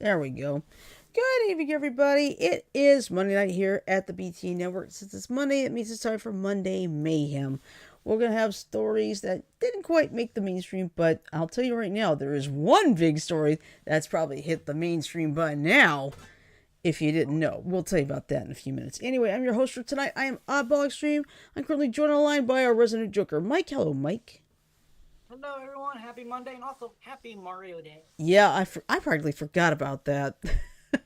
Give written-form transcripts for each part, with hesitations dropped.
There we go. Good evening, everybody. It is Monday night here at the BTA Network. Since it's Monday, it means it's time for Monday Mayhem. We're going to have stories that didn't quite make the mainstream, but I'll tell you right now, there is one big story that's probably hit the mainstream button now. If you didn't know, we'll tell you about that in a few minutes. Anyway, I'm your host for tonight. I am Oddball Extreme. I'm currently joined on the line by our resident Joker, Mike. Hello, Mike. Hello, everyone. Happy Monday and also happy Mario Day. Yeah, I practically forgot about that.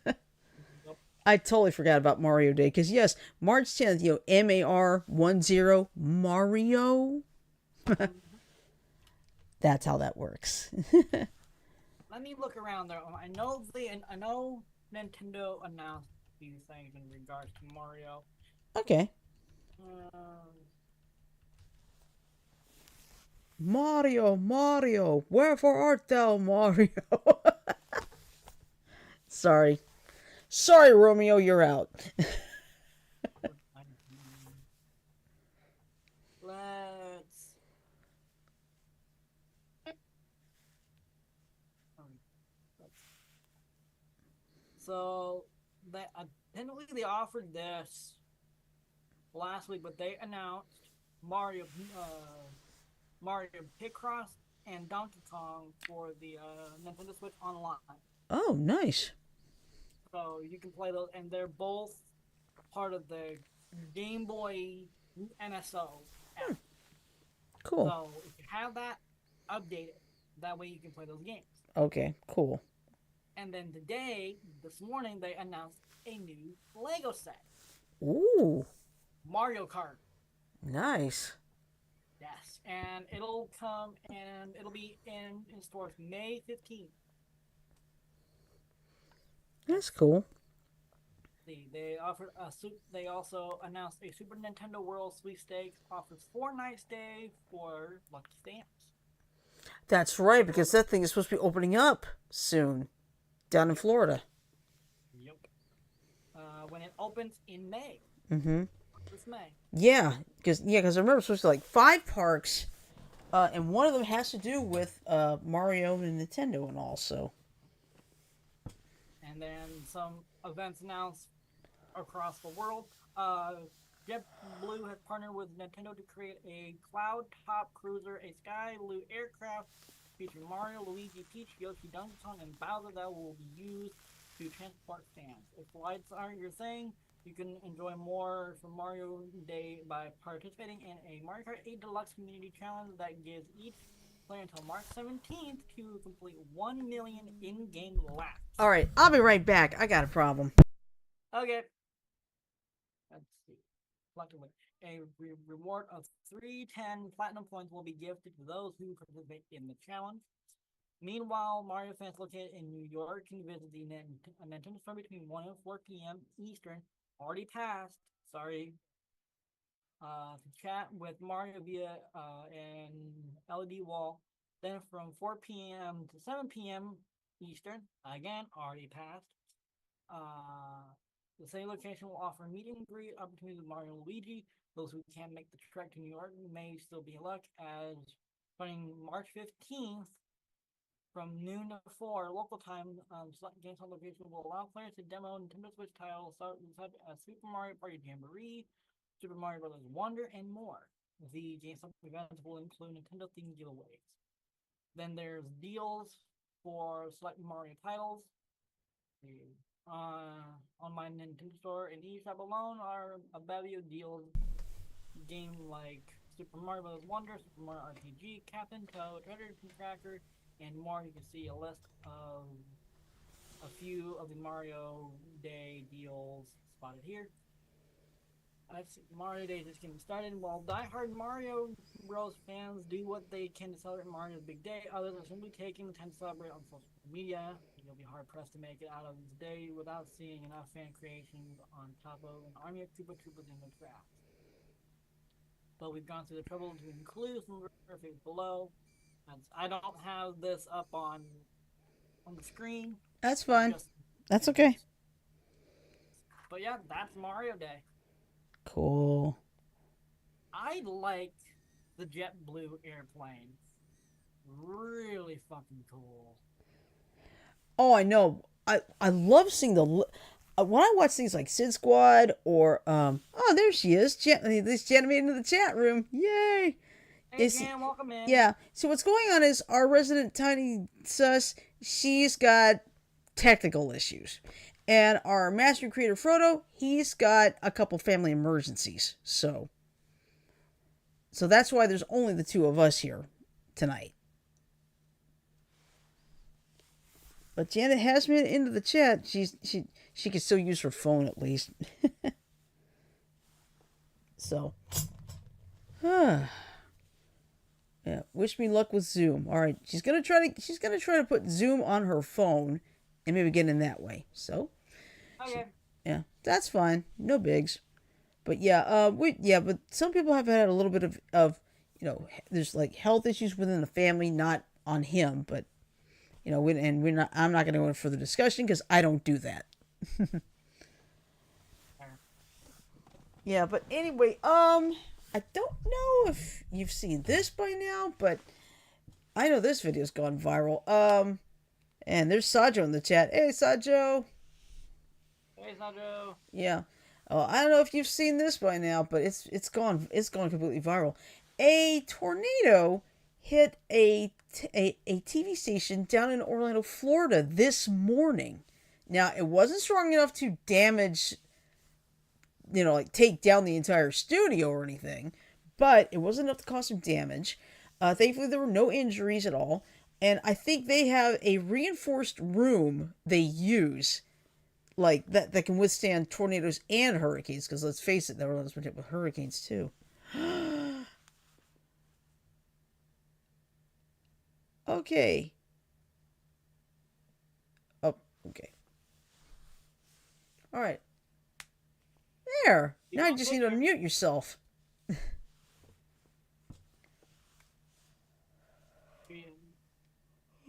Yep. I totally forgot about Mario Day because yes, March 10th, MAR10 Mario. Mhm. That's how that works. Let me look around there. I know Nintendo announced a few things in regards to Mario. Okay. Um, Mario, Mario, wherefore art thou, Mario? Sorry. Sorry, Romeo, you're out. let's. So they technically they offered this last week, but they announced Mario, Mario Picross and Donkey Kong for the Nintendo Switch Online. Oh, nice. So you can play those, and they're both part of the Game Boy NSO app. Cool. So if you have that, update it. That way you can play those games. Okay, cool. And then this morning, they announced a new Lego set, Ooh, Mario Kart. nice. Yes, and it'll be in stores May 15th. That's Let's cool. see. They also announced a Super Nintendo World Sweepstakes offers 4 night stay for lucky stamps. That's right, because that thing is supposed to be opening up soon down in Yep. Florida. Yep. When it opens in May, Mm-hmm. this May. Because I remember it's supposed to be like 5 parks, and one of them has to do with Mario and Nintendo and all. So And then some events announced across the world. Uh, JetBlue has partnered with Nintendo to create a cloud top cruiser, a Sky Blue aircraft featuring Mario, Luigi, Peach, Yoshi, Donkey Kong, and Bowser that will be used to transport fans. If flights aren't your thing, you can enjoy more from Mario Day by participating in a Mario Kart 8 Deluxe Community Challenge that gives each player until March 17th to complete 1 million in-game all laps. right, I'll be right back. I got a problem. Okay, let's see. Luckily, a reward of 310 platinum points will be gifted to those who participate in the challenge. Meanwhile, Mario fans located in New York can visit the Nintendo Store between 1 and 4 p.m. Eastern. Already passed. Sorry. To chat with Mario via an LED wall. Then from 4 p.m. to 7 p.m. Eastern, again, already passed. Uh, the same location will offer meet and greet opportunities with Mario and Luigi. Those who can't make the trek to New York may still be in luck, as starting March 15th from noon to 4 local time, select games on location will allow players to demo Nintendo Switch titles such as Super Mario Party Jamboree, Super Mario Bros. Wonder, and more. The GameStop events will include Nintendo themed giveaways. Then there's deals for select Mario titles. On my Nintendo Store and eShop alone are a bevy of deals. Game like Super Mario Bros. Wonder, Super Mario RPG, Captain Toad, Treasure Tracker, and more. You can see a list of a few of the Mario Day deals spotted here. Mario Day is just getting started. While diehard Mario Bros. Fans do what they can to celebrate Mario's big day, others are simply taking the time to celebrate on social media. You'll be hard pressed to make it out of this day without seeing enough fan creations on top of an army of Koopa Troopas in the draft. But we've gone through the trouble to include some graphics below. I don't have this up on the screen, That's fine. just That's okay. images. But yeah, that's Mario Day. Cool. I like the JetBlue airplane. Really fucking cool. Oh, I know. I love seeing when I watch things like Sid Squad or oh, there she is. This Janet made it into the chat room. Yay! Hey, Is Jan, welcome in. Yeah. So what's going on is our resident Tiny Sus, she's got technical issues. And our master creator Frodo, he's got a couple family emergencies. So that's why there's only the two of us here tonight. But Janet has made it into the chat. She can still use her phone at least. So, yeah. Wish me luck with Zoom. All right, she's gonna try to put Zoom on her phone, and maybe get in that way. So, Okay. yeah, that's fine. No bigs. But yeah, but some people have had a little bit of there's like health issues within the family, not on him, but we're not. I'm not going to go into further discussion because I don't do that. Yeah, but anyway, I don't know if you've seen this by now, but I know this video's gone viral. And there's Sajo in the chat. Hey, Sajo. Hey, Sandro. Yeah. I don't know if you've seen this by now, but it's gone completely viral. A tornado hit a TV station down in Orlando, Florida this morning. Now, it wasn't strong enough to damage, like take down the entire studio or anything, but it was enough to cause some damage. Thankfully, there were no injuries at all. And I think they have a reinforced room they use like that can withstand tornadoes and hurricanes, because let's face it, there was been hit with hurricanes too. Okay. Oh, okay. All right. There. Now you just need to unmute yourself.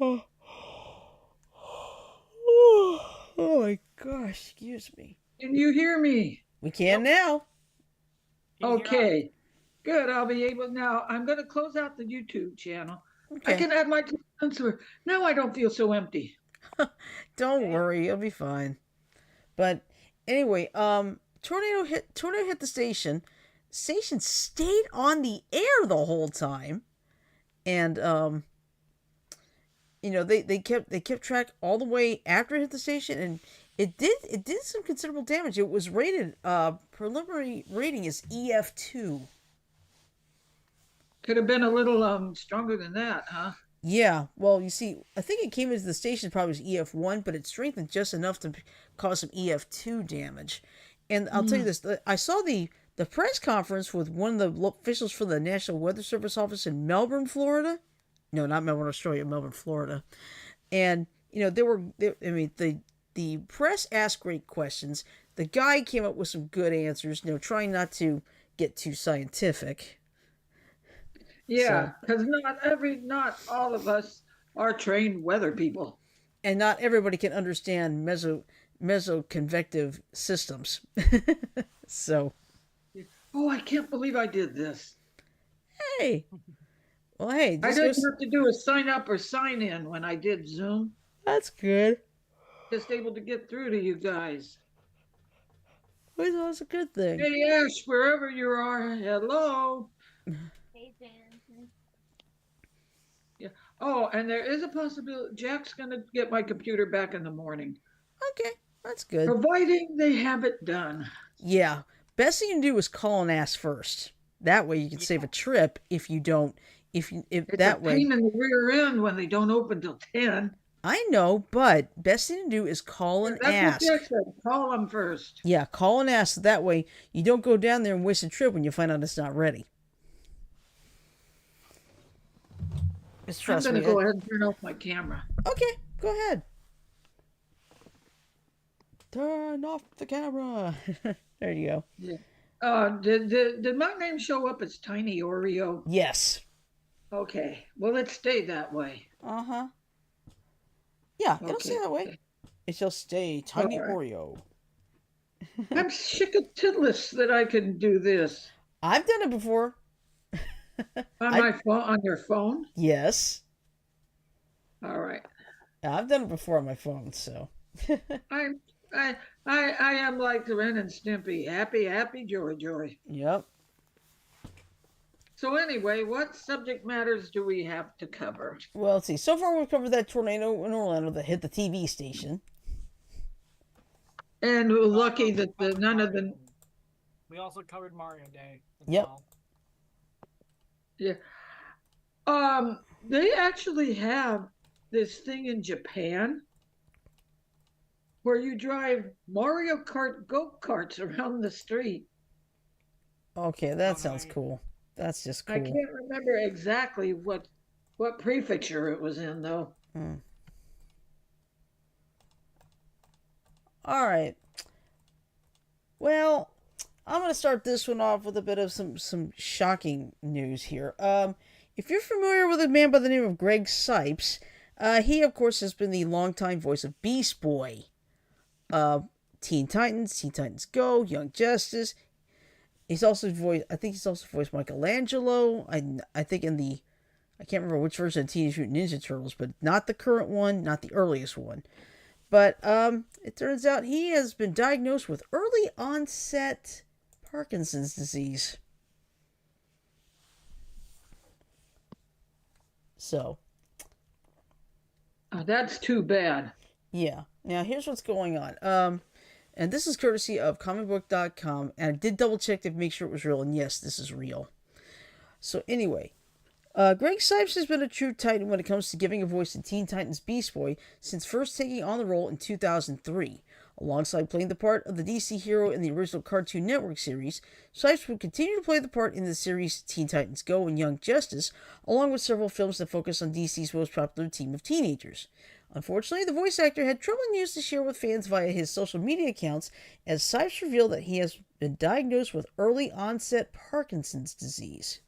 Oh. Oh my gosh, excuse me. Can you hear me? We can now. Okay, good. I'll be able now. I'm going to close out the YouTube channel. Okay. I can add my answer. Now I don't feel so empty. Don't worry, you'll be fine. But anyway, tornado hit the station. Station stayed on the air the whole time, and they kept track all the way after it hit the station, and it did some considerable damage. It was rated preliminary rating is EF2. Could have been a little stronger than that, huh? Yeah, well, you see, I think it came into the station probably as EF1, but it strengthened just enough to cause some EF2 damage. And I'll tell you this, I saw the press conference with one of the officials for the National Weather Service office in Melbourne, Florida. No, not Melbourne, Australia, Melbourne, Florida. And, the press asked great questions. The guy came up with some good answers, trying not to get too scientific. Yeah, because not all of us are trained weather people. And not everybody can understand mesoconvective systems. So. Oh, I can't believe I did this. Hey. Well, hey. I didn't have to do a sign up or sign in when I did Zoom. That's good. Just able to get through to you guys. Well, that's a good thing. Hey, Ash, wherever you are, hello. Hey, Dan. Yeah. Oh, and there is a possibility Jack's going to get my computer back in the morning. Okay, that's good. Providing they have it done. Yeah. Best thing you can do is call and ask first. That way you can save a trip if you don't. If it's that a way. pain in the rear end when they don't open till 10. I know, but best thing to do is call and ask. That's what Jack said. Call them first. Yeah, call and ask. That way you don't go down there and waste a trip when you find out it's not ready. Just trust me. I'm going to go ahead and turn off my camera. Okay, go ahead. Turn off the camera. There you go. Yeah. Did my name show up as Tiny Oreo? Yes. Okay. Well, let's stay that way. Uh-huh. Yeah, it'll stay that way. It shall stay Tiny Oreo. I'm chickatitless that I can do this. I've done it before. On my phone, on your phone? Yes. All right. I've done it before on my phone, so. I'm I am like the Ren and Stimpy. Happy, happy, joy, joy. Yep. So anyway, what subject matters do we have to cover? Well, let's see. So far, we've covered that tornado in Orlando that hit the TV station. And we're We lucky also that covered none of Mario. the We also covered Mario Day as Yep. well. yeah. They actually have this thing in Japan where you drive Mario Kart go-karts around the street. Okay, Oh, that sounds nice. cool. That's just I cool. can't remember exactly what prefecture it was in though. Hmm. All right. Well, I'm going to start this one off with a bit of some shocking news here. If you're familiar with a man by the name of Greg Sipes, he of course has been the longtime voice of Beast Boy, uh, Teen Titans, Teen Titans Go, Young Justice. He's also voiced. I think he's also voiced Michelangelo. I think in the I can't remember which version of Teenage Mutant Ninja Turtles, but not the current one, not the earliest one. But it turns out he has been diagnosed with early onset Parkinson's disease. So, That's too bad. yeah. Now, here's what's going on. And this is courtesy of comicbook.com, and I did double check to make sure it was real, and yes, this is real. So, anyway, Greg Sipes has been a true titan when it comes to giving a voice to Teen Titans Beast Boy since first taking on the role in 2003. Alongside playing the part of the DC hero in the original Cartoon Network series, Sipes would continue to play the part in the series Teen Titans Go and Young Justice, along with several films that focus on DC's most popular team of teenagers. Unfortunately, the voice actor had troubling news to share with fans via his social media accounts as Sipes revealed that he has been diagnosed with early onset Parkinson's disease.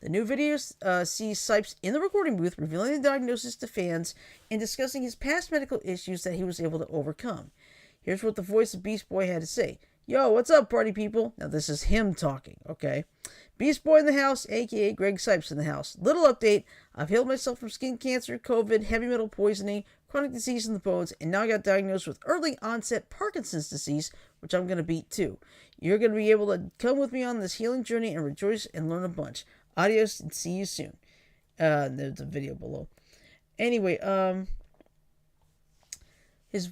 The new video sees Sipes in the recording booth revealing the diagnosis to fans and discussing his past medical issues that he was able to overcome. Here's what the voice of Beast Boy had to say. Yo, what's up, party people? Now, this is him talking, okay? Beast Boy in the house, aka Greg Sipes in the house. Little update. I've healed myself from skin cancer, COVID, heavy metal poisoning, chronic disease in the bones, and now I got diagnosed with early onset Parkinson's disease, which I'm going to beat too. You're going to be able to come with me on this healing journey and rejoice and learn a bunch. Adios and see you soon. There's a video below. Anyway, his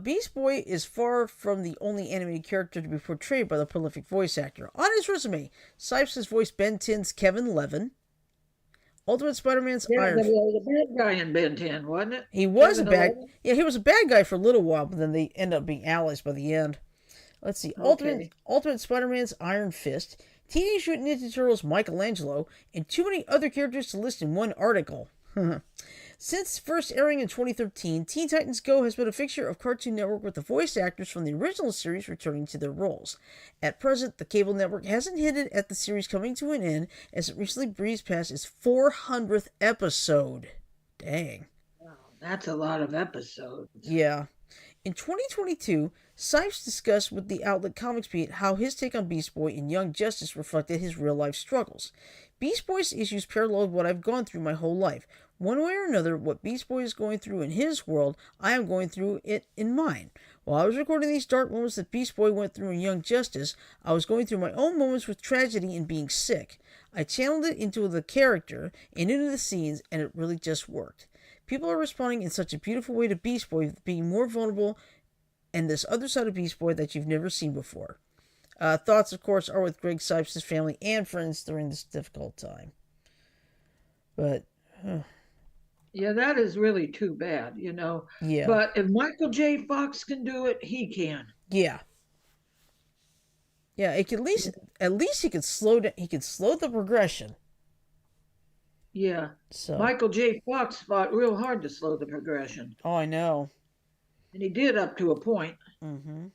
Beast Boy is far from the only animated character to be portrayed by the prolific voice actor. On his resume, Sipes has voiced Ben 10's Kevin Levin, Ultimate Spider-Man's Yeah, Iron. the bad guy in Ben 10, wasn't it? He was a Kevin bad. 11? Yeah, he was a bad guy for a little while, but then they end up being allies by the end. Let's see. Okay. Ultimate Spider-Man's Iron Fist, Teenage Mutant Ninja Turtles Michelangelo, and too many other characters to list in one article. Since first airing in 2013, Teen Titans Go has been a fixture of Cartoon Network with the voice actors from the original series returning to their roles. At present, the cable network hasn't hinted at the series coming to an end as it recently breezed past its 400th episode. Dang. Wow, that's a lot of episodes. Yeah. In 2022, Sipes discussed with the outlet Comics Beat how his take on Beast Boy and Young Justice reflected his real life struggles. Beast Boy's issues paralleled what I've gone through my whole life. One way or another, what Beast Boy is going through in his world, I am going through it in mine. While I was recording these dark moments that Beast Boy went through in Young Justice, I was going through my own moments with tragedy and being sick. I channeled it into the character and into the scenes, and it really just worked. People are responding in such a beautiful way to Beast Boy being more vulnerable and this other side of Beast Boy that you've never seen before. Thoughts, of course, are with Greg Sipes' family and friends during this difficult time. But, Yeah, that is really too bad, you know. yeah. But if Michael J. Fox can do it, he can. Yeah. Yeah, it could at least he could slow down, he could slow the progression. Yeah. So, Michael J. Fox fought real hard to slow the progression. oh, I know. And he did up to a point. Mm-hmm.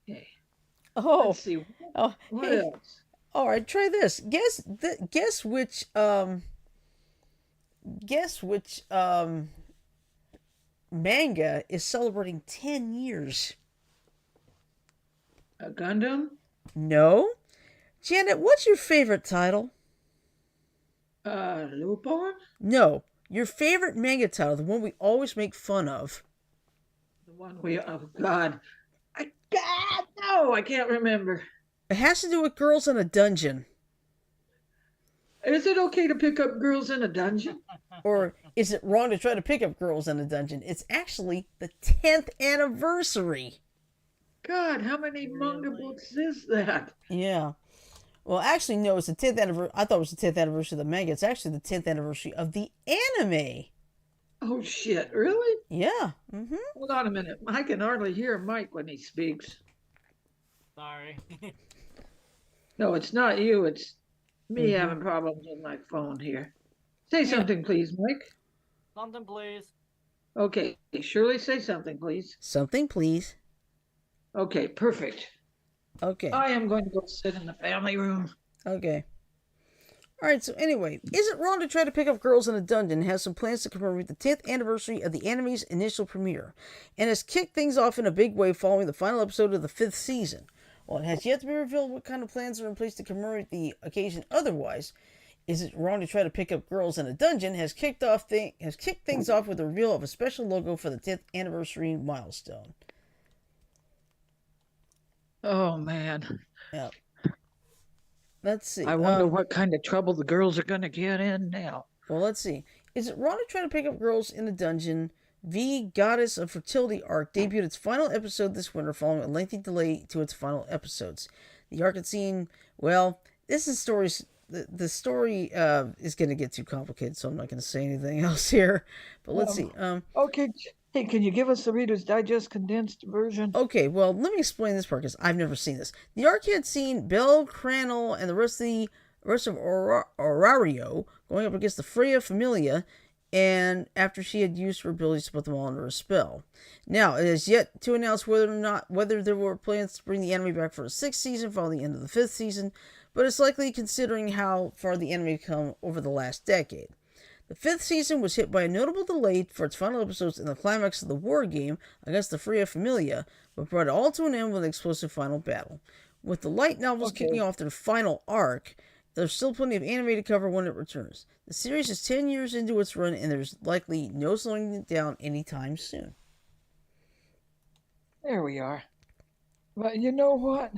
Okay. Oh, Let's see. oh, What hey, else? all right, try this. Guess which manga is celebrating 10 years. A Gundam? No. Janet, what's your favorite title? Lupin? No. Your favorite manga title, the one we always make fun of. one we, oh God. No, I can't remember. It has to do with girls in a dungeon. Is it okay to pick up girls in a dungeon? Or is it wrong to try to pick up girls in a dungeon? It's actually the 10th anniversary. God, how many manga Really? books is that? Yeah. Well, actually, no, it's the 10th anniversary. I thought it was the 10th anniversary of the manga. It's actually the 10th anniversary of the anime. Oh shit, really? Yeah. Mm-hmm. Hold on a minute. I can hardly hear Mike when he speaks. Sorry. No, it's not you. It's me Mm-hmm. having problems with my phone here. Say Yeah. something, please, Mike. Something, please. Okay, Shirley, say something, please. Something, please. Okay, perfect. Okay. I am going to go sit in the family room. Okay. Alright, so anyway, is it wrong to try to pick up girls in a dungeon has some plans to commemorate the 10th anniversary of the anime's initial premiere, and has kicked things off in a big way following the final episode of the 5th season. While it has yet to be revealed what kind of plans are in place to commemorate the occasion otherwise, is it wrong to try to pick up girls in a dungeon has kicked things off with the reveal of a special logo for the 10th anniversary milestone. Oh man. Yeah. Let's see. I wonder what kind of trouble the girls are going to get in now. Well, let's see. Is it wrong to try to pick up girls in a dungeon? V Goddess of Fertility arc debuted its final episode this winter following a lengthy delay to its final episodes. The arc had seen, well, this is stories. The story is going to get too complicated, so I'm not going to say anything else here. But let's see. Okay, hey, can you give us the Reader's Digest condensed version? Okay, well, let me explain this part because I've never seen this. The arc had seen Belle Cranel and the rest of Orario going up against the Freya Familia, and after she had used her abilities to put them all under a spell. Now, it is yet to announce whether there were plans to bring the anime back for a 6th season following the end of the 5th season, but it's likely considering how far the anime come over the last decade. The 5th season was hit by a notable delay for its final episodes in the climax of the war game against the Freya Familia, but brought it all to an end with an explosive final battle. With the light novels kicking off their final arc, there's still plenty of anime to cover when it returns. The series is 10 years into its run, and there's likely no slowing it down anytime soon. There we are. But you know what?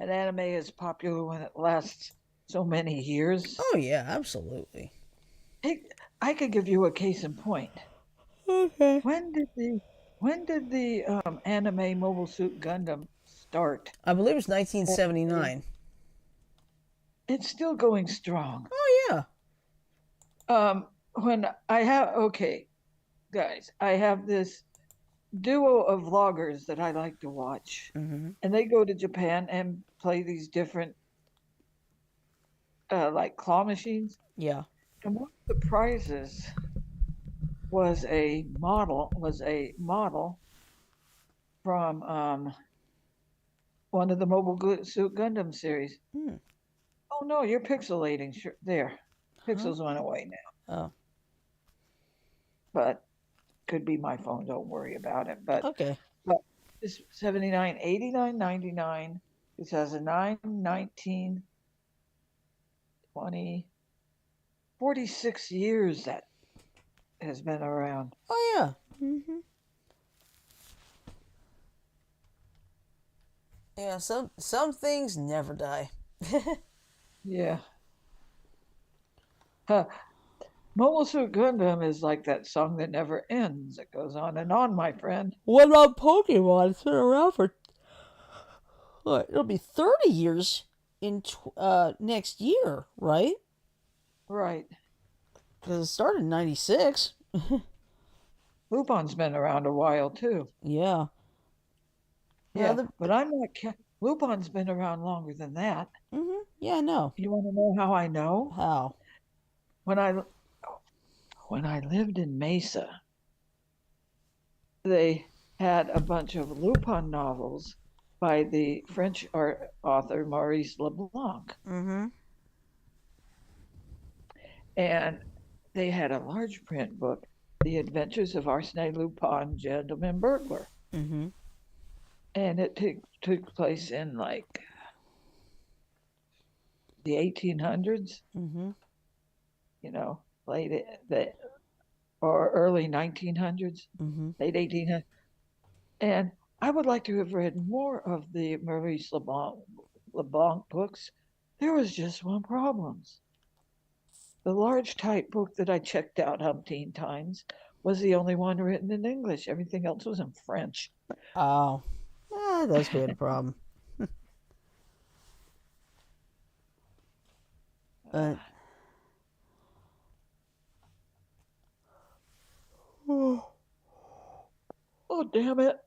An anime is popular when it lasts so many years. Oh yeah, absolutely. Hey, I could give you a case in point. Okay. When did the anime Mobile Suit Gundam start? I believe it's 1979. It's still going strong. Oh yeah. Guys, I have this duo of vloggers that I like to watch, Mm-hmm. and they go to Japan and play these different like claw machines. Yeah. And one of the prizes was a model from one of the Mobile Suit Gundam series. Hmm. Oh no, you're pixelating. There, pixels went away now. Oh. But could be my phone. Don't worry about it. But Okay. it's 79, 89, 99, 2009, 19, 20, 46 years that has been around. Oh yeah. Mm-hmm. Yeah. Some things never die. Yeah. Mobile Suit Gundam is like that song that never ends. It goes on and on, my friend. What about Pokemon? It's been around for what? It'll be 30 years in next year, right? Right. Because it started in 96. Lupin's been around a while too. Yeah. Yeah, but I'm not. Lupin's been around longer than that. Mm-hmm. Yeah, I know. You want to know how I know? How? When I lived in Mesa, they had a bunch of Lupin novels by the French author Maurice Leblanc. Mm-hmm. And they had a large print book, The Adventures of Arsène Lupin, Gentleman Burglar. Mm-hmm. And it took place in like the 1800s. Mm-hmm. You know, late the or early 1900s, Mm-hmm. late 1800s. And I would like to have read more of the Maurice LeBlanc books. There was just one problem. The large type book that I checked out umpteen times was the only one written in English. Everything else was in French. Oh, that's been a problem. Uh, oh, Oh, damn it.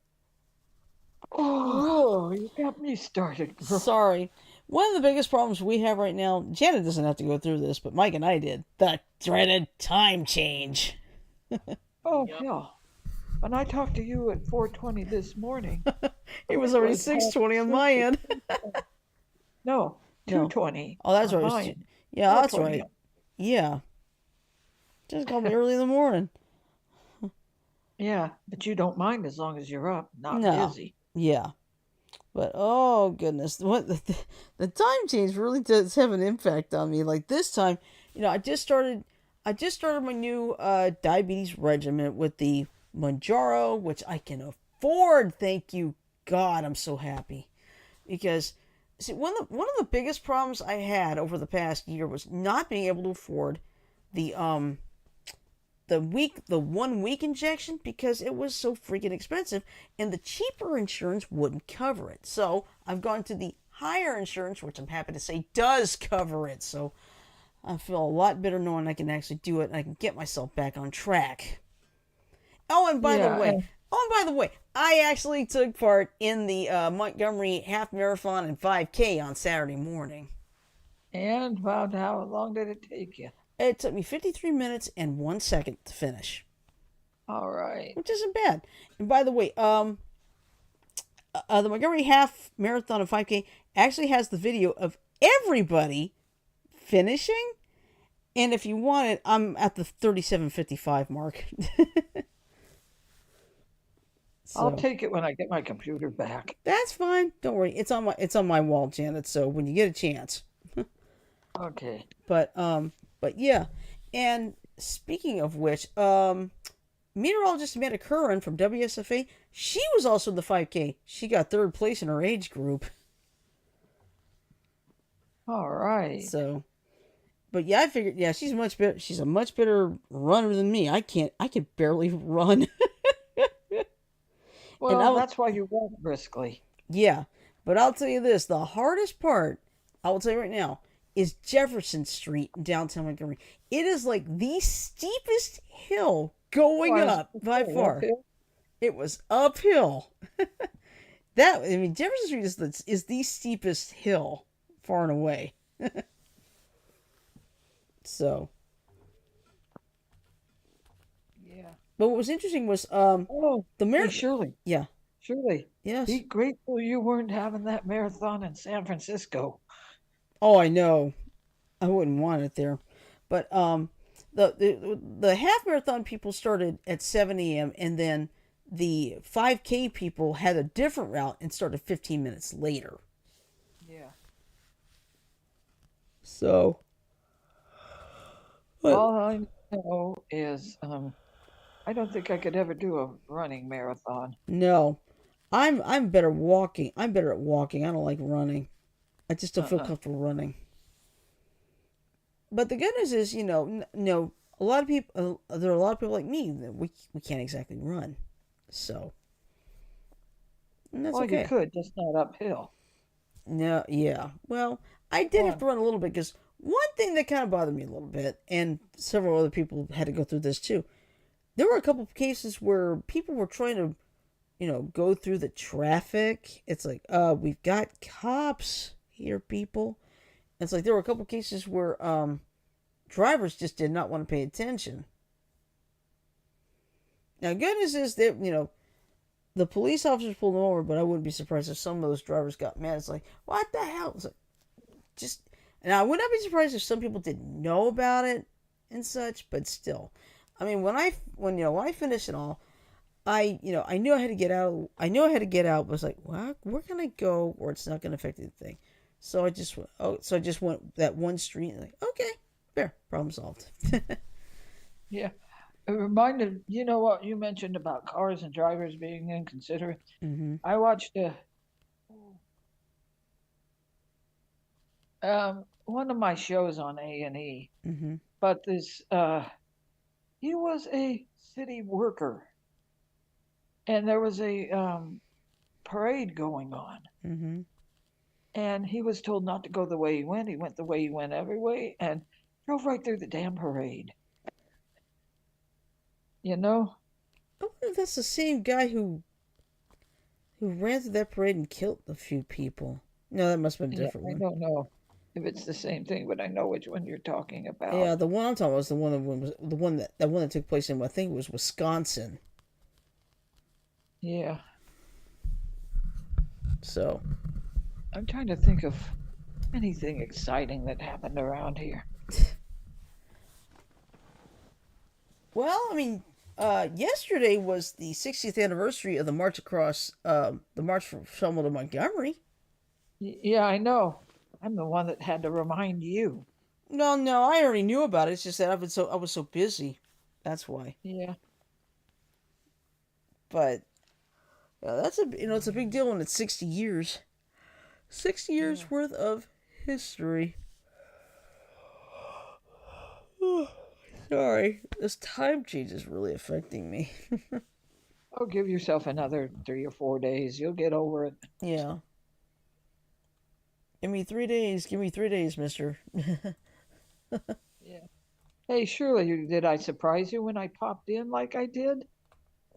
Oh, you got me started, girl. sorry. One of the biggest problems we have right now, Janet doesn't have to go through this, but Mike and I did. The dreaded time change. Oh, Yep. hell. When I talked to you at 4:20 this morning, It was it already was 6:20 on my end. no, No. 2:20 Oh, that's on right. mine. Yeah, that's 4:20. right. Yeah. Just call me early in the morning. Yeah, but you don't mind as long as you're up, not No. busy. Yeah. But oh goodness, what the time change really does have an impact on me. Like this time, I just started my new diabetes regimen with the Manjaro, which I can afford. Thank you God, I'm so happy because see one of the biggest problems I had over the past year was not being able to afford the 1 week injection because it was so freaking expensive and the cheaper insurance wouldn't cover it. So I've gone to the higher insurance, which I'm happy to say does cover it. So I feel a lot better knowing I can actually do it and I can get myself back on track. Oh, and by the Yeah, way, I actually took part in the Montgomery half marathon and 5K on Saturday morning. and about how long did it take you? It took me 53 minutes and 1 second to finish, All right. which isn't bad. And by the way, the Montgomery half marathon and 5K actually has the video of everybody finishing. And if you want it, I'm at the 37:55 mark. I'll So take it when I get my computer back. that's fine. Don't worry. It's on my wall, Janet. So when you get a chance. Okay. But yeah. And speaking of which, meteorologist Amanda Curran from WSFA, she was also in the 5K. She got third place in her age group. All right. So, but yeah, I figured, yeah, she's much better. She's a much better runner than me. I can barely run. And I Well, will, that's why you walk briskly. yeah, but I'll tell you this: the hardest part, I will tell you right now, is Jefferson Street in downtown Montgomery. It is like the steepest hill going Was up by far. uphill? It was uphill. Jefferson Street is the steepest hill far and away. So, Yeah. but what was interesting was Oh, the hey, marathon. Shirley, Yeah. Shirley, Yes. be grateful you weren't having that marathon in San Francisco. Oh, I know. I wouldn't want it there, but the half marathon people started at 7 a.m. and then the 5K people had a different route and started 15 minutes later. Yeah. So, but All I know is I don't think I could ever do a running marathon. no, I'm better walking. I'm better at walking. I don't like running. I just don't feel Uh-uh. comfortable running. But the good news is, no, a lot of people. There are a lot of people like me that we can't exactly run. So, and that's Well, you okay. could, just not uphill. No, yeah. Well, I did have One. to run a little bit because one thing that kind of bothered me a little bit, and several other people had to go through this too. There were a couple of cases where people were trying to, go through the traffic. It's like, we've got cops here, people. It's like there were a couple of cases where drivers just did not want to pay attention. Now, good news is that the police officers pulled them over, but I wouldn't be surprised if some of those drivers got mad. It's like, what the hell? It's like, just, and I would not be surprised if some people didn't know about it and such, but still, I mean, when I finished it all, I knew I had to get out. I knew I had to get out. But I was like, well, we're gonna go where it's not gonna affect anything. So I just went that one street. And like, okay, there, problem solved. Yeah. It reminded, you know what you mentioned about cars and drivers being inconsiderate. Mm-hmm. I watched one of my shows on A&E, Mm-hmm. but this he was a city worker, and there was a parade going on, Mm-hmm. and he was told not to go the way he went. He went the way he went every way, and drove right through the damn parade. You know? I wonder if that's the same guy who ran through that parade and killed a few people. No, that must have been a Yeah, different I one. don't know if it's the same thing, but I know which one you're talking Yeah, about. the one I'm talking about was the one that took place in I think it was Wisconsin. Yeah, So, I'm trying to think of anything exciting that happened around here. well, I mean, yesterday was the 60th anniversary of the march across the march from Selma to Montgomery. Yeah, I know. I'm the one that had to remind you. No, no, I already knew about it. It's just that I was so busy. That's why. Yeah, But that's a it's a big deal when it's 60 years. 60 yeah. years worth of history. Sorry, this time change is really affecting me. Oh, give yourself another 3 or 4 days. You'll get over it. Yeah. Give me 3 days. Give me 3 days, mister. Yeah. Hey, Shirley, did I surprise you when I popped in like I did?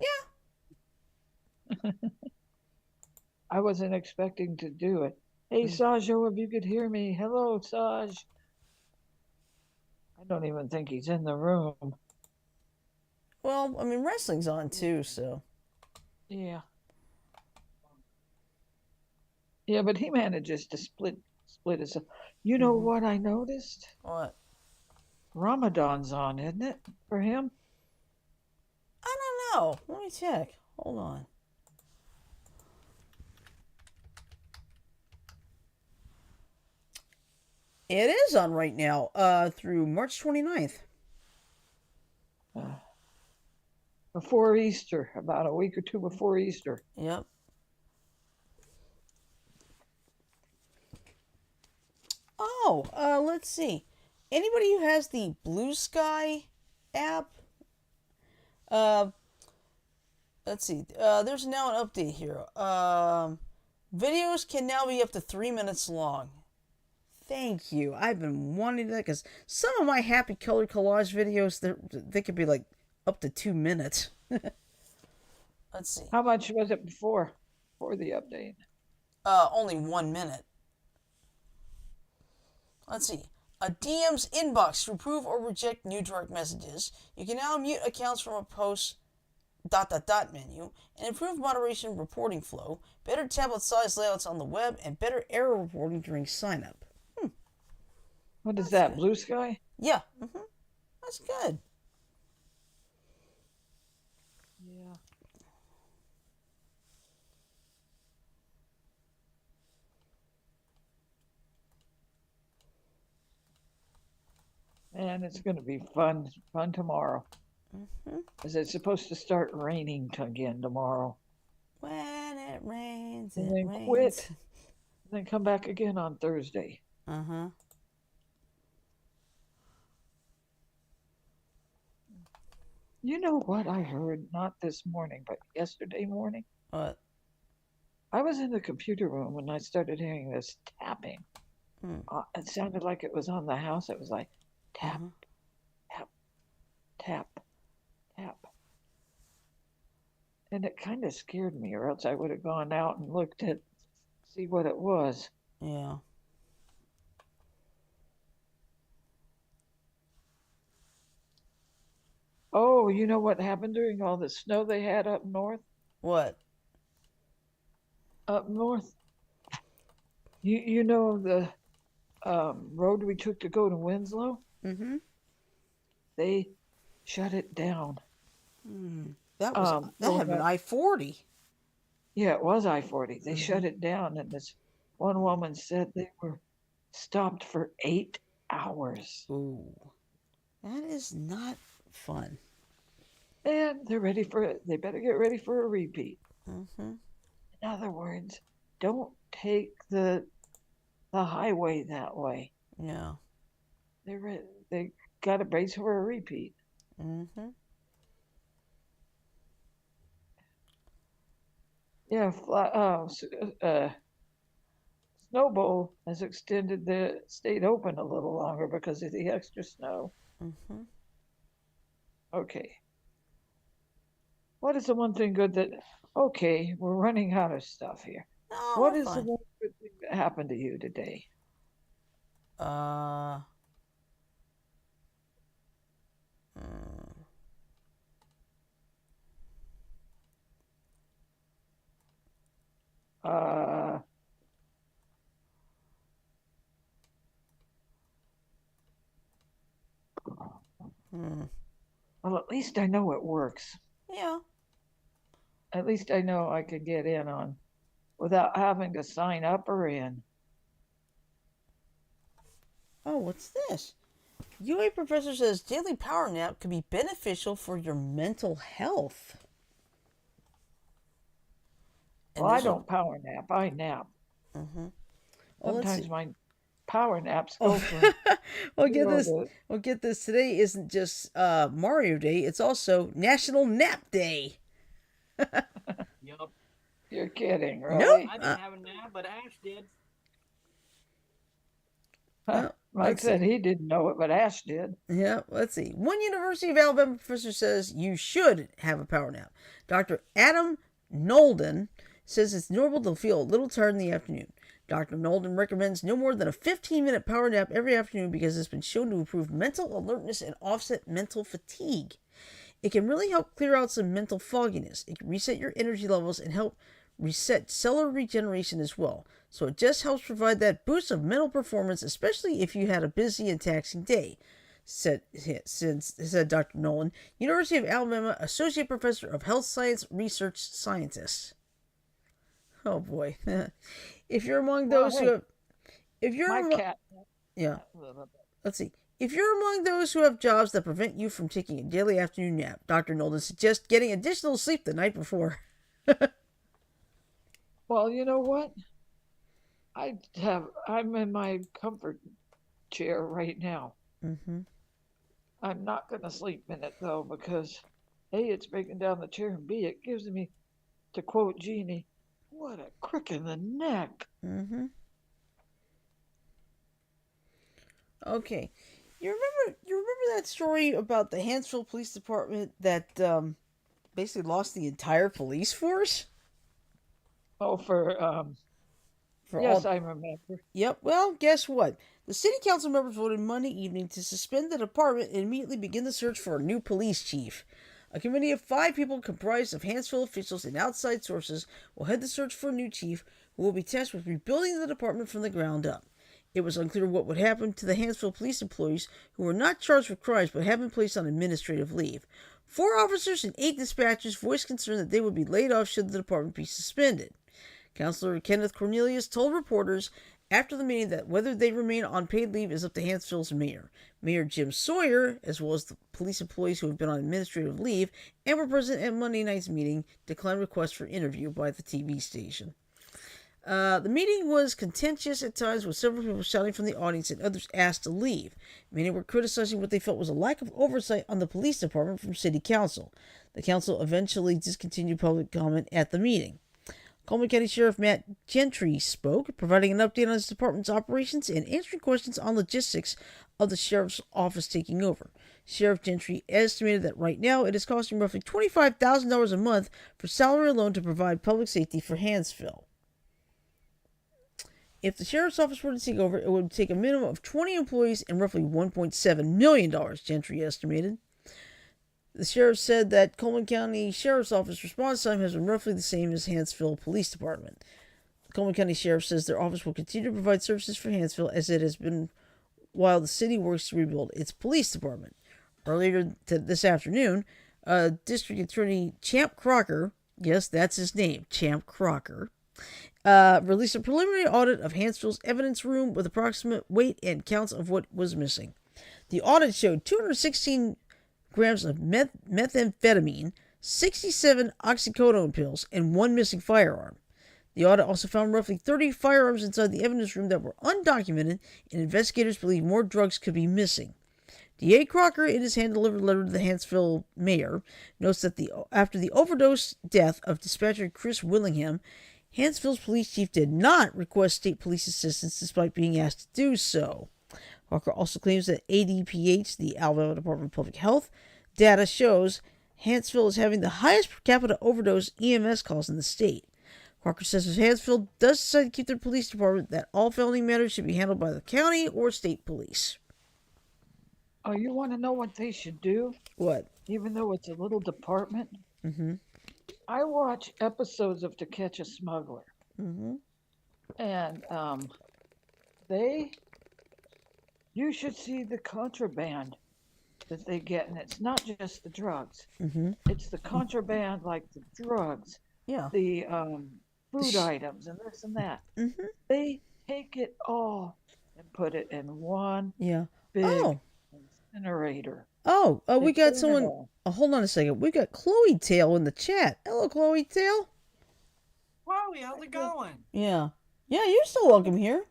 Yeah. I wasn't expecting to do it. Hey, Sajo, if you could hear me. Hello, Saj. I don't even think he's in the room. Well, I mean, wrestling's on too, so. Yeah. Yeah, but he manages to split his. You know Mm-hmm. what I noticed? What? Ramadan's on, isn't it, for him? I don't know. Let me check. Hold on. It is on right now, through March 29th. Uh, before Easter, about a week or two before Easter. Yep. Oh, let's see. Anybody who has the Blue Sky app, uh, let's see. There's now an update here. Videos can now be up to 3 minutes long. Thank you. I've been wanting that because some of my happy color collage videos, they could be like up to 2 minutes. Let's see. How much was it before the update? Only 1 minute. Let's see. A DM's inbox to approve or reject new direct messages. You can now mute accounts from a post menu and improve moderation reporting flow, better tablet size layouts on the web, and better error reporting during sign up. What is That's that, good. Blue Sky? Yeah, that's good. Yeah. And it's going to be fun tomorrow. Mm-hmm. Is it supposed to start raining again tomorrow? When it rains, And it then rains. quit, and then come back again on Thursday. Uh-huh. You know what I heard? Not this morning, but yesterday morning. What? I was in the computer room when I started hearing this tapping. It sounded like it was on the house. It was like tap, tap, tap, tap. And it kind of scared me, or else I would have gone out and looked at see what it was. Yeah. Oh, you know what happened during all the snow they had up north? What? Up north, you know the road we took to go to Winslow? Mm-hmm. They shut it down. That Going had been up. I-40. Yeah, it was I-40. They shut it down, and this one woman said they were stopped for 8 hours. Ooh. That is not fun. and they're ready for it. They better get ready for a repeat. Mm-hmm. In other words, don't take the highway that way. Yeah. They got to brace for a repeat. Mm-hmm. Yeah, Snowball has extended the state open a little longer because of the extra snow. Mm-hmm. Okay. What is the one thing good that, okay, we're running out of stuff here. No, What we're is the fine. one good thing that happened to you today? Uh. mm, Uh, Hmm. well, at least I know it works. Yeah. At least I know I can get in on without having to sign up or in. Oh, what's this? UA professor says daily power nap can be beneficial for your mental health. Well, And I there's a. don't power nap. I nap. Mm-hmm. Well, let's Sometimes see. my power naps Oh, go from well, get zero this. to. Well, get this. Today isn't just Mario Day. It's also National Nap Day. Yup. You're kidding, Nope. really? I didn't have a nap, but Ash did. Well, Mike let's see. said he didn't know it, but Ash did. Yeah, let's see. One University of Alabama professor says you should have a power nap. Dr. Adam Nolden says it's normal to feel a little tired in the afternoon. Dr. Nolden recommends no more than a 15-minute power nap every afternoon because it's been shown to improve mental alertness and offset mental fatigue. It can really help clear out some mental fogginess. It can reset your energy levels and help reset cellular regeneration as well. So it just helps provide that boost of mental performance, especially if you had a busy and taxing day, said Dr. Nolan, University of Alabama Associate Professor of Health Science Research Scientist. Oh boy. If you're among Well, those who hey, have if my you're cat. yeah, let's see. If you're among those who have jobs that prevent you from taking a daily afternoon nap, Dr. Nolan suggests getting additional sleep the night before. Well, you know what? I'm in my comfort chair right now. Mm-hmm. I'm not going to sleep in it though because A, it's breaking down the chair, and B, it gives me, to quote Jeannie, what a crick in the neck. Mm-hmm. Okay. You remember that story about the Hansville Police Department that basically lost the entire police force? Oh, For yes, all I remember. Yep, well, guess what? The city council members voted Monday evening to suspend the department and immediately begin the search for a new police chief. A committee of 5 people comprised of Hansville officials and outside sources will head the search for a new chief who will be tasked with rebuilding the department from the ground up. It was unclear what would happen to the Hansville police employees who were not charged with crimes but have been placed on administrative leave. 4 officers and 8 dispatchers voiced concern that they would be laid off should the department be suspended. Councilor Kenneth Cornelius told reporters after the meeting that whether they remain on paid leave is up to Hansville's mayor. Mayor Jim Sawyer, as well as the police employees who have been on administrative leave and were present at Monday night's meeting, declined requests for interview by the TV station. The meeting was contentious at times, with several people shouting from the audience and others asked to leave. Many were criticizing what they felt was a lack of oversight on the police department from city council. The council eventually discontinued public comment at the meeting. Coleman County Sheriff Matt Gentry spoke, providing an update on his department's operations and answering questions on logistics of the sheriff's office taking over. Sheriff Gentry estimated that right now it is costing roughly $25,000 a month for salary alone to provide public safety for Hansville. If the sheriff's office were to take over, it would take a minimum of 20 employees and roughly $1.7 million, Gentry estimated. The sheriff said that Coleman County Sheriff's Office response time has been roughly the same as Hansville Police Department. The Coleman County Sheriff says their office will continue to provide services for Hansville as it has been while the city works to rebuild its police department. Earlier this afternoon, District Attorney Champ Crocker, yes, that's his name, Champ Crocker, released a preliminary audit of Hansville's evidence room with approximate weight and counts of what was missing. The audit showed 216 grams of methamphetamine, 67 oxycodone pills, and one missing firearm. The audit also found roughly 30 firearms inside the evidence room that were undocumented, and investigators believe more drugs could be missing. D.A. Crocker, in his hand-delivered letter to the Huntsville mayor, notes that after the overdose death of dispatcher Chris Willingham, Huntsville's police chief did not request state police assistance despite being asked to do so. Crocker also claims that ADPH, the Alabama Department of Public Health, data shows Huntsville is having the highest per capita overdose EMS calls in the state. Crocker says if Huntsville does decide to keep their police department, that all felony matters should be handled by the county or state police. Oh, you want to know what they should do? What? Even though it's a little department? Mm-hmm. I watch episodes of To Catch a Smuggler. Mm-hmm. And you should see the contraband that they get. And it's not just the drugs. Mm-hmm. It's the contraband, like the drugs, Yeah. the food items, and this and that. Mm-hmm. They take it all and put it in one big incinerator. We got someone. Hold on a second. We got Chloe Tail in the chat. Hello, Chloe Tail. Chloe, how's it going? Yeah. Yeah, you're still welcome here.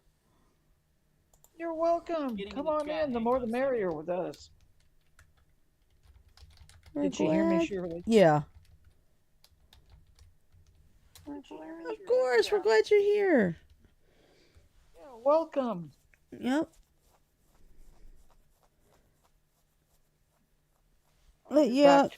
You're welcome. Come on in. The more the merrier with us. Did you hear me, Shirley? Yeah. Of course, we're glad you're here. Yeah, welcome. Yep. Yeah.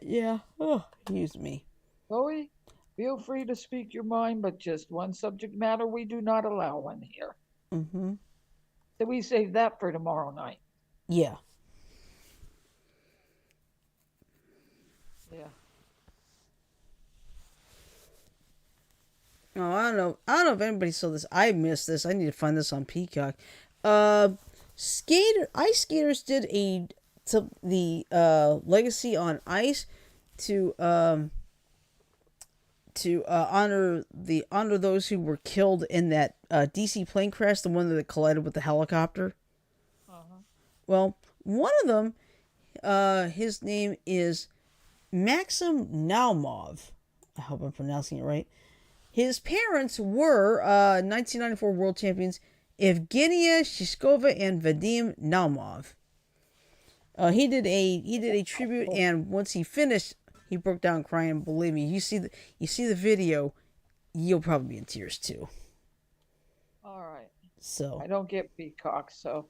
Yeah. Oh, excuse me. Chloe, feel free to speak your mind, but just one subject matter we do not allow in here. Mm-hmm. So we save that for tomorrow night. Yeah. Yeah. Oh, I don't know if anybody saw this. I missed this. I need to find this on Peacock. Ice skaters did the Legacy on Ice to honor those who were killed in that DC plane crash, the one that collided with the helicopter. Uh-huh. Well, one of them, his name is Maxim Naumov. I hope I'm pronouncing it right. His parents were 1994 world champions Evgenia Shishkova and Vadim Naumov. He did a tribute, and once he finished, he broke down crying. Believe me, you see the video, you'll probably be in tears too. All right. So I don't get Peacock, so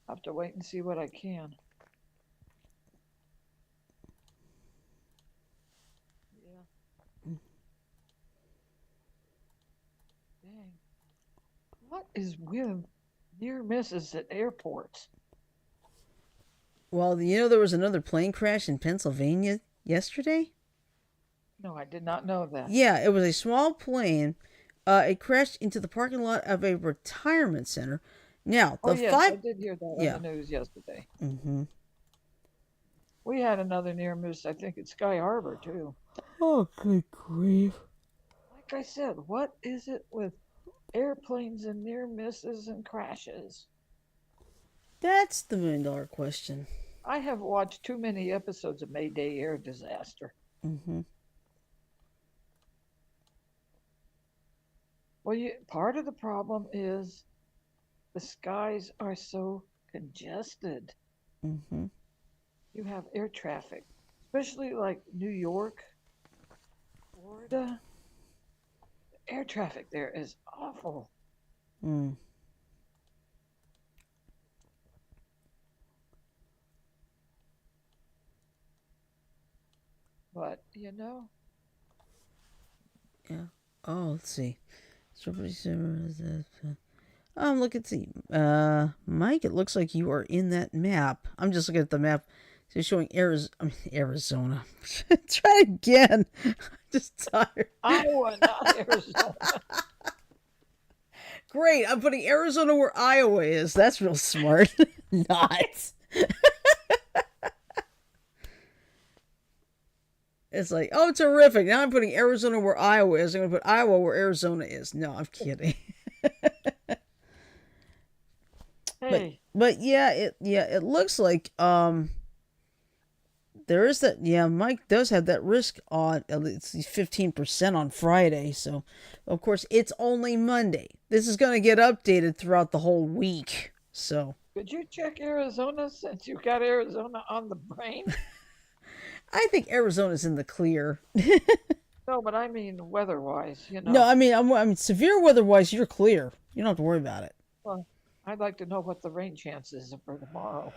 I have to wait and see what I can. Yeah. Dang. What is with near misses at airports? Well, there was another plane crash in Pennsylvania yesterday. No, I did not know that. Yeah, it was a small plane. It crashed into the parking lot of a retirement center. Now, I did hear that on the news yesterday. Mm-hmm. We had another near miss, I think, at Sky Harbor, too. Oh, good grief. Like I said, what is it with airplanes and near misses and crashes? That's the $1 million question. I have watched too many episodes of Mayday Air Disaster. Mm-hmm. Well, part of the problem is the skies are so congested. Mm-hmm. You have air traffic, especially like New York, Florida. The air traffic there is awful. Mm. But, Yeah. Oh, let's see. Look at see. Mike, it looks like you are in that map. I'm just looking at the map. It's showing Arizona. Try again. I'm just tired. Iowa, not Arizona. Great. I'm putting Arizona where Iowa is. That's real smart. Not. It's like, oh, terrific. Now I'm putting Arizona where Iowa is. I'm going to put Iowa where Arizona is. No, I'm kidding. Hey. But But it looks like there is that. Yeah, Mike does have that risk on at least 15% on Friday. So, of course, it's only Monday. This is going to get updated throughout the whole week. So, Could you check Arizona since you got Arizona on the brain? I think Arizona's in the clear. No, but I mean weather-wise, No, I mean severe weather-wise, you're clear. You don't have to worry about it. Well, I'd like to know what the rain chances are for tomorrow.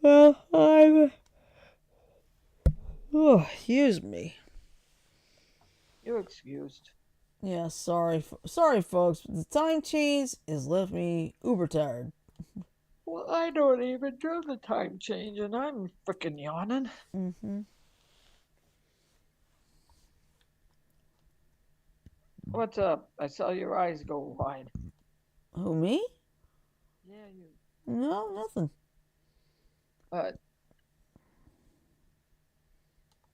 Well, I'm. Oh, excuse me. You excused. Yeah, sorry, folks. But the time change has left me uber tired. Well, I don't even do the time change, and I'm frickin' yawning. Mm-hmm. What's up? I saw your eyes go wide. Who, me? Yeah, you. No, nothing. But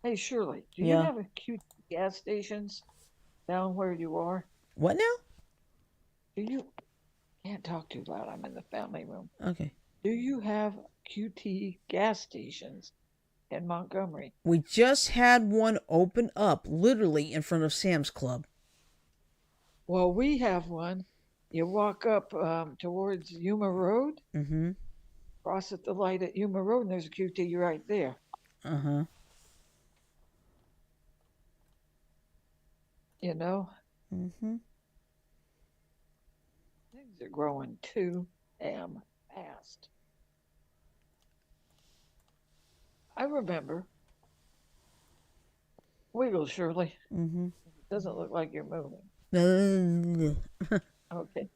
hey, Shirley, do you Yeah. have a cute gas stations down where you are? What now? Do you? Can't talk too loud. I'm in the family room. Okay. Do you have QT gas stations in Montgomery? We just had one open up, literally in front of Sam's Club. Well, we have one. You walk up towards Yuma Road, Mm-hmm. cross at the light at Yuma Road, and there's a QT right there. Uh-huh. You know, Mm-hmm. things are growing too damn fast. I remember. Wiggle, Shirley. Mm-hmm. It doesn't look like you're moving. Okay.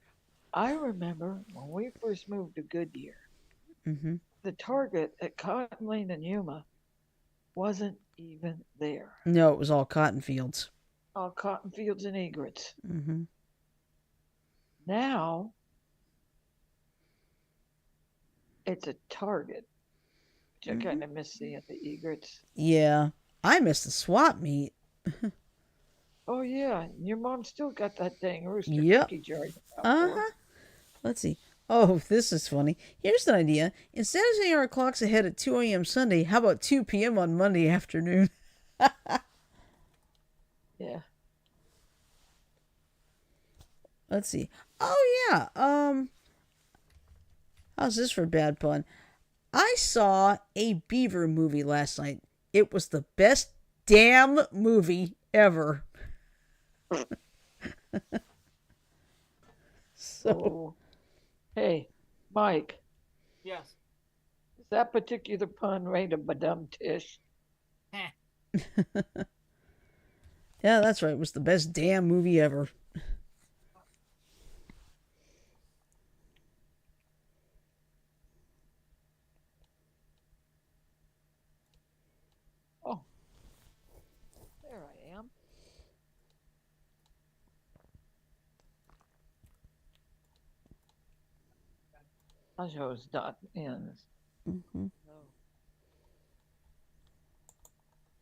I remember when we first moved to Goodyear, Mm-hmm. the Target at Cotton Lane and Yuma wasn't even there. No, it was all cotton fields. All cotton fields and egrets. Mm-hmm. Now it's a Target. Which I kind of miss seeing the egrets. Yeah. I miss the swap meet. Oh yeah, your mom still got that dang rooster Yep. cookie jar. Uh-huh. Let's see. Oh, this is funny. Here's an idea. Instead of setting our clocks ahead at 2 a.m. Sunday, how about 2 p.m. on Monday afternoon? Yeah. Let's see. Oh, yeah. How's this for a bad pun? I saw a beaver movie last night. It was the best damn movie ever. So, Oh, hey, Mike, Yes. is that particular pun right a badum tish? Heh. yeah, that's right. It was the best damn movie ever. Oh, there I am. Tajo's not in. Mm-hmm. No.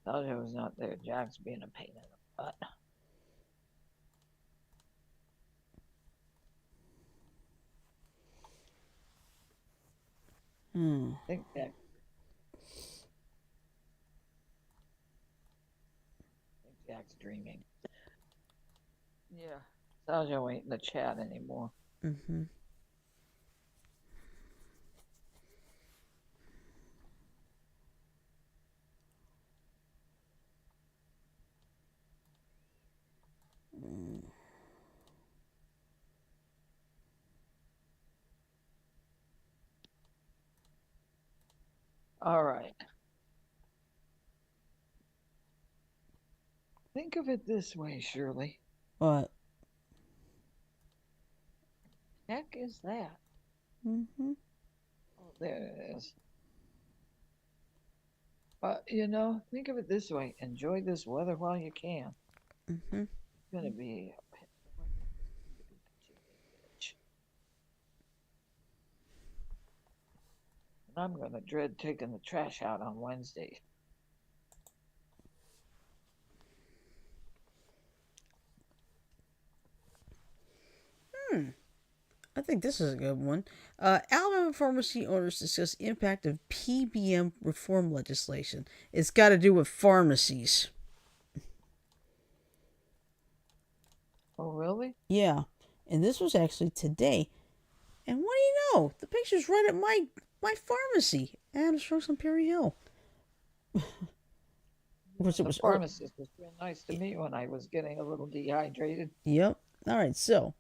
Tajo's not there. Jack's being a pain in the butt. Hmm. I think Jack's dreaming. Yeah. Tajo ain't in the chat anymore. Mm-hmm. All right. Think of it this way, Shirley. What? Heck is that? Mm-hmm. Oh, there it is. Think of it this way. Enjoy this weather while you can. Mm-hmm. It's gonna be and I'm gonna dread taking the trash out on Wednesday. I think this is a good one. Alabama pharmacy owners discuss impact of PBM reform legislation. It's got to do with pharmacies. Oh, really? Yeah, and this was actually today. And what do you know? The picture's right at my pharmacy, Adams Drugs on Perry Hill. Of course, it The was. pharmacist was real nice to me when I was getting a little dehydrated. Yep. All right. So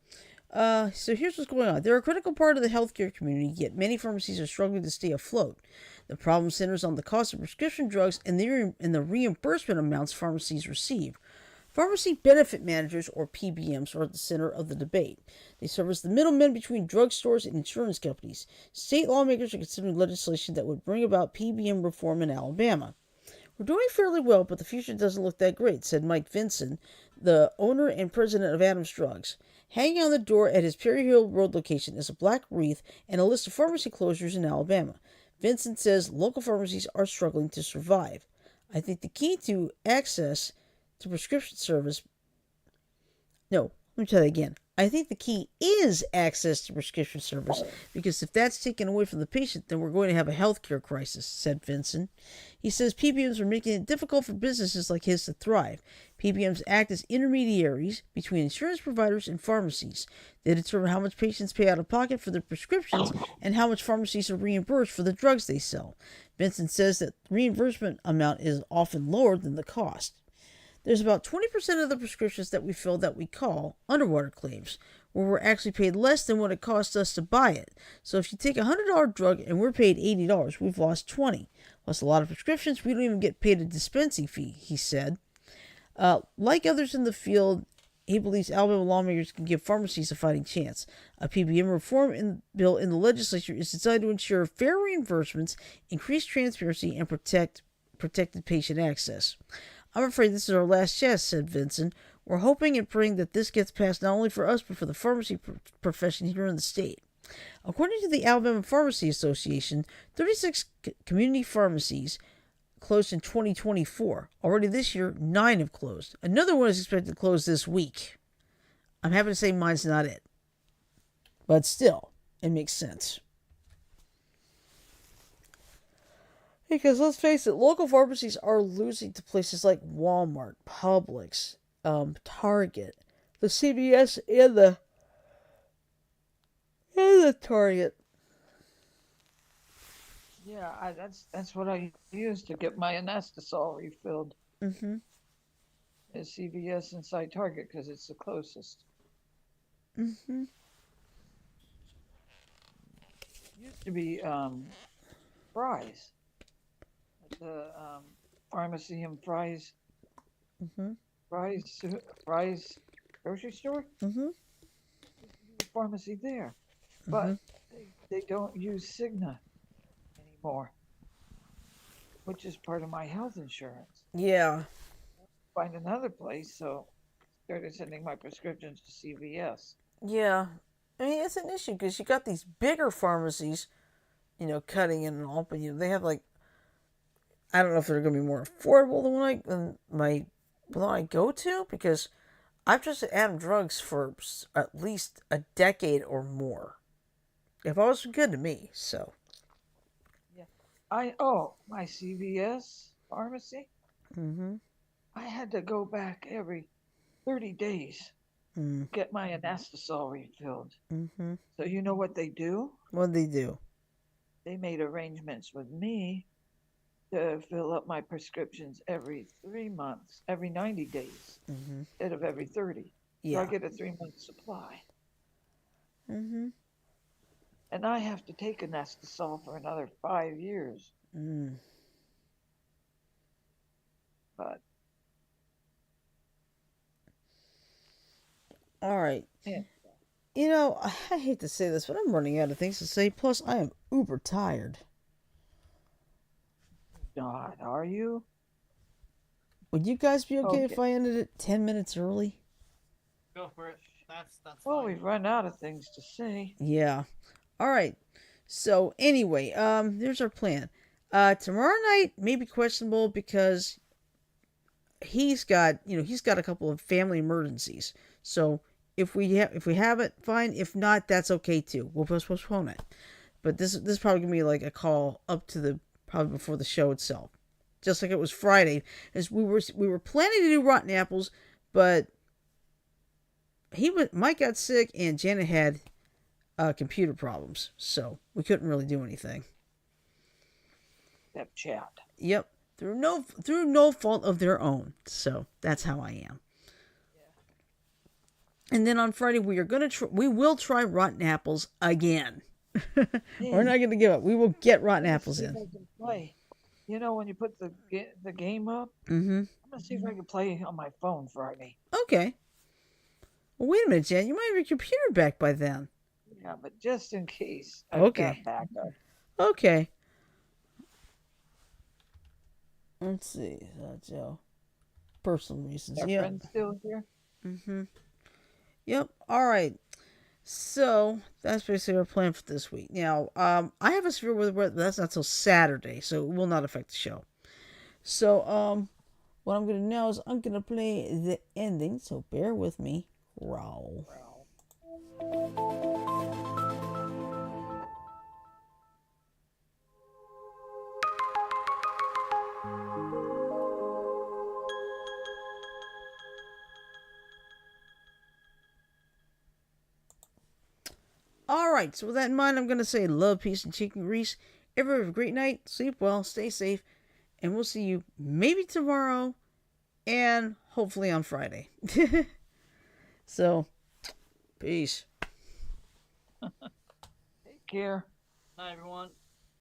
here's what's going on. They're a critical part of the healthcare community, yet many pharmacies are struggling to stay afloat. The problem centers on the cost of prescription drugs and the reimbursement amounts pharmacies receive. Pharmacy benefit managers, or PBMs, are at the center of the debate. They serve as the middlemen between drugstores and insurance companies. State lawmakers are considering legislation that would bring about PBM reform in Alabama. We're doing fairly well, but the future doesn't look that great, said Mike Vinson, the owner and president of Adams Drugs. Hanging on the door at his Perry Hill Road location is a black wreath and a list of pharmacy closures in Alabama. Vincent says local pharmacies are struggling to survive. I think the key to access to prescription service. No, let me try that again. I think the key is access to prescription service, because if that's taken away from the patient, then we're going to have a healthcare crisis, said Vincent. He says PBMs are making it difficult for businesses like his to thrive. PBMs act as intermediaries between insurance providers and pharmacies. They determine how much patients pay out of pocket for their prescriptions and how much pharmacies are reimbursed for the drugs they sell. Vincent says that the reimbursement amount is often lower than the cost. There's about 20% of the prescriptions that we fill that we call underwater claims, where we're actually paid less than what it costs us to buy it. So if you take a $100 drug and we're paid $80, we've lost $20. Plus a lot of prescriptions, we don't even get paid a dispensing fee, he said. Like others in the field, he believes Alabama lawmakers can give pharmacies a fighting chance. A PBM reform bill in the legislature is designed to ensure fair reimbursements, increase transparency, and protected patient access. I'm afraid this is our last chance, said Vincent. We're hoping and praying that this gets passed not only for us, but for the pharmacy profession here in the state. According to the Alabama Pharmacy Association, 36 community pharmacies closed in 2024. Already this year, 9 have closed. Another one is expected to close this week. I'm happy to say mine's not it. But still, it makes sense. Because let's face it, local pharmacies are losing to places like Walmart, Publix, Target, the CVS, and the Target. Yeah, that's what I use to get my anastasol refilled. Mm-hmm. Is CVS inside Target because it's the closest. Mm-hmm. Used to be Fry's, the pharmacy and Fry's, Mm-hmm. Fry's grocery store. Mm-hmm. The pharmacy there, Mm-hmm. but they don't use Cigna anymore, which is part of my health insurance. Yeah. Find another place, so started sending my prescriptions to CVS. Yeah. I mean, it's an issue because you got these bigger pharmacies, cutting in and all, but they have like, I don't know if they're going to be more affordable than the one I go to, because I've trusted Adam Drugs for at least a decade or more. They've always been good to me, so. Yeah, my CVS pharmacy. Mm-hmm. I had to go back every 30 days Mm. get my anastasol refilled. Mm-hmm. So you know what they do? What'd they do? They made arrangements with me to fill up my prescriptions every 3 months, every 90 days, Mm-hmm. instead of every 30. So I Yeah. get a 3-month supply. Mm-hmm. And I have to take anastasol for another 5 years. Mm. But All right. yeah, I hate to say this, but I'm running out of things to say. Plus, I am uber tired. God, are you? Would you guys be okay if Okay. I ended it 10 minutes early? Go for it. That's Well, fine. we've run out of things to say. Yeah. All right. So anyway, here's our plan. Tomorrow night may be questionable because he's got a couple of family emergencies. So if we have it, fine. If not, that's okay too. We'll postpone it. But this is probably gonna be like a call up to the probably before the show itself, just like it was Friday, as we were planning to do Rotten Apples, but Mike got sick and Janet had computer problems, so we couldn't really do anything. That chat. Yep, through no fault of their own. So that's how I am. And then on Friday we will try Rotten Apples again. We're not gonna give up. We will get Rotten Apples See if in. I can play. You know, when you put the game up, Mm-hmm. I'm gonna see if I can play on my phone Friday. Okay. Well, wait a minute, Jan. You might have your computer back by then. Yeah, but just in case, I've Okay. got backup. Okay. Let's see. Joe. Personal reasons. Our Yeah. friend's still here. Mm-hmm. Yep. All right. So that's basically our plan for this week. Now, I have a severe weather, but that's not till Saturday, so it will not affect the show. So, what I'm gonna do now is I'm gonna play the ending. So bear with me. Growl. Alright, so with that in mind, I'm going to say love, peace, and chicken grease. Everyone have a great night. Sleep well, stay safe, and we'll see you maybe tomorrow and hopefully on Friday. So, peace. Take care. Hi, everyone.